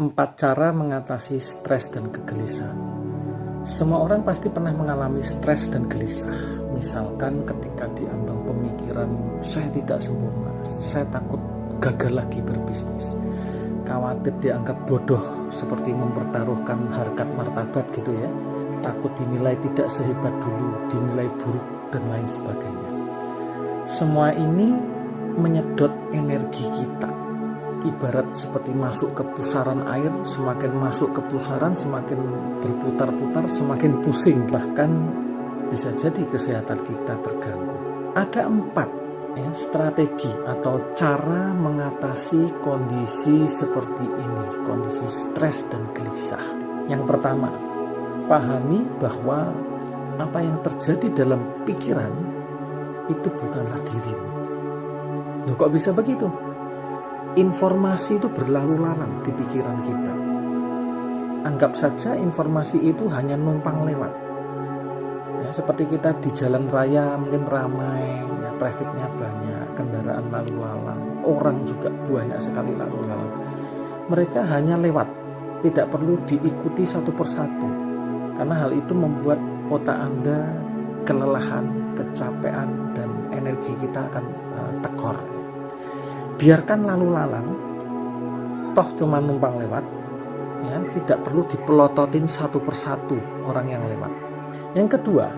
4 cara mengatasi stres dan kegelisahan. Semua orang pasti pernah mengalami stres dan gelisah. Misalkan ketika diambang pemikiran, saya tidak sempurna, saya takut gagal lagi berbisnis, khawatir dianggap bodoh seperti mempertaruhkan harkat martabat gitu ya, takut dinilai tidak sehebat dulu, dinilai buruk dan lain sebagainya. Semua ini menyedot energi kita. Ibarat seperti masuk ke pusaran air, semakin masuk ke pusaran, semakin berputar-putar, semakin pusing, bahkan bisa jadi kesehatan kita terganggu. Ada 4 strategi atau cara mengatasi kondisi seperti ini, kondisi stres dan gelisah. Yang pertama, pahami bahwa apa yang terjadi dalam pikiran itu bukanlah dirimu. Loh, kok bisa begitu? Informasi itu berlalu lalang di pikiran kita. Anggap saja informasi itu hanya numpang lewat. Ya, seperti kita di jalan raya mungkin ramai, ya, trafficnya banyak, kendaraan lalu lalang, orang juga banyak sekali lalu lalang. Mereka hanya lewat, tidak perlu diikuti satu persatu. Karena hal itu membuat otak Anda kelelahan, kecapean, dan energi kita akan tekor. Biarkan lalu lalang, toh cuma numpang lewat, ya, tidak perlu dipelototin satu persatu orang yang lewat. Yang kedua,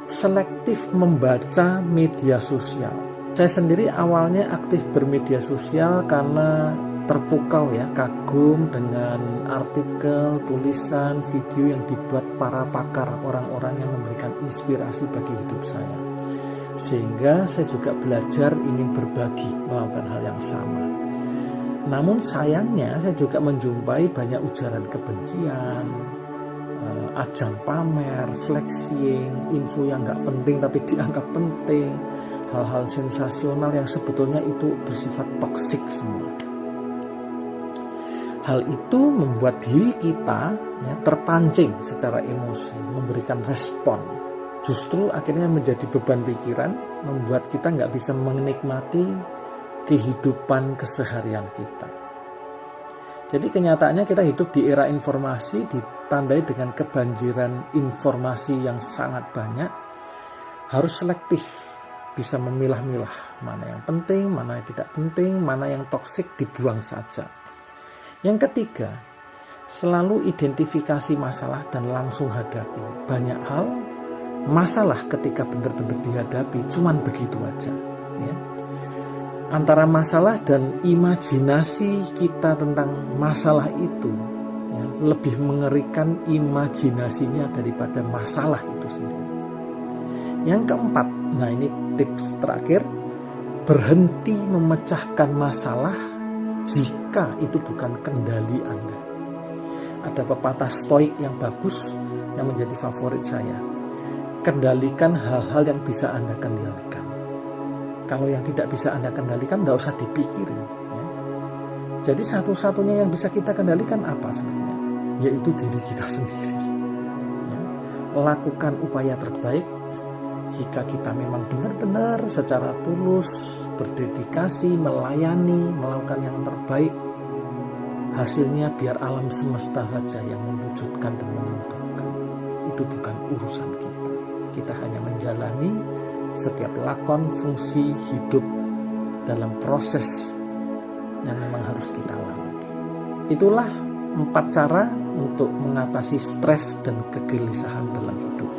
selektif membaca media sosial. Saya sendiri awalnya aktif bermedia sosial karena terpukau ya, kagum dengan artikel, tulisan, video yang dibuat para pakar, orang-orang yang memberikan inspirasi bagi hidup saya. Sehingga saya juga belajar ingin berbagi, melakukan hal yang sama. Namun sayangnya saya juga menjumpai banyak ujaran kebencian, ajang pamer, flexing, info yang gak penting tapi dianggap penting, hal-hal sensasional yang sebetulnya itu bersifat toksik semua. Hal itu membuat diri kita ya, terpancing secara emosi, memberikan respon. Justru akhirnya menjadi beban pikiran, membuat kita nggak bisa menikmati kehidupan keseharian kita. Jadi kenyataannya kita hidup di era informasi, ditandai dengan kebanjiran informasi yang sangat banyak. Harus selektif, bisa memilah-milah mana yang penting, mana yang tidak penting, mana yang toksik dibuang saja. Yang ketiga, selalu identifikasi masalah dan langsung hadapi. Banyak hal masalah ketika benar-benar dihadapi cuman begitu aja ya. Antara masalah dan imajinasi kita tentang masalah itu ya, lebih mengerikan imajinasinya daripada masalah itu sendiri. Yang keempat, nah ini tips terakhir, berhenti memecahkan masalah jika itu bukan kendali Anda. Ada pepatah stoik yang bagus yang menjadi favorit saya. Kendalikan hal-hal yang bisa Anda kendalikan. Kalau yang tidak bisa Anda kendalikan, tidak usah dipikirin. Ya. Jadi satu-satunya yang bisa kita kendalikan apa sebetulnya? Yaitu diri kita sendiri. Ya. Lakukan upaya terbaik. Jika kita memang benar-benar secara tulus, berdedikasi, melayani, melakukan yang terbaik, hasilnya biar alam semesta saja yang mewujudkan dan menentukan. Itu bukan urusan kita. Kita hanya menjalani setiap lakon fungsi hidup dalam proses yang memang harus kita lalui. Itulah 4 cara untuk mengatasi stres dan kegelisahan dalam hidup.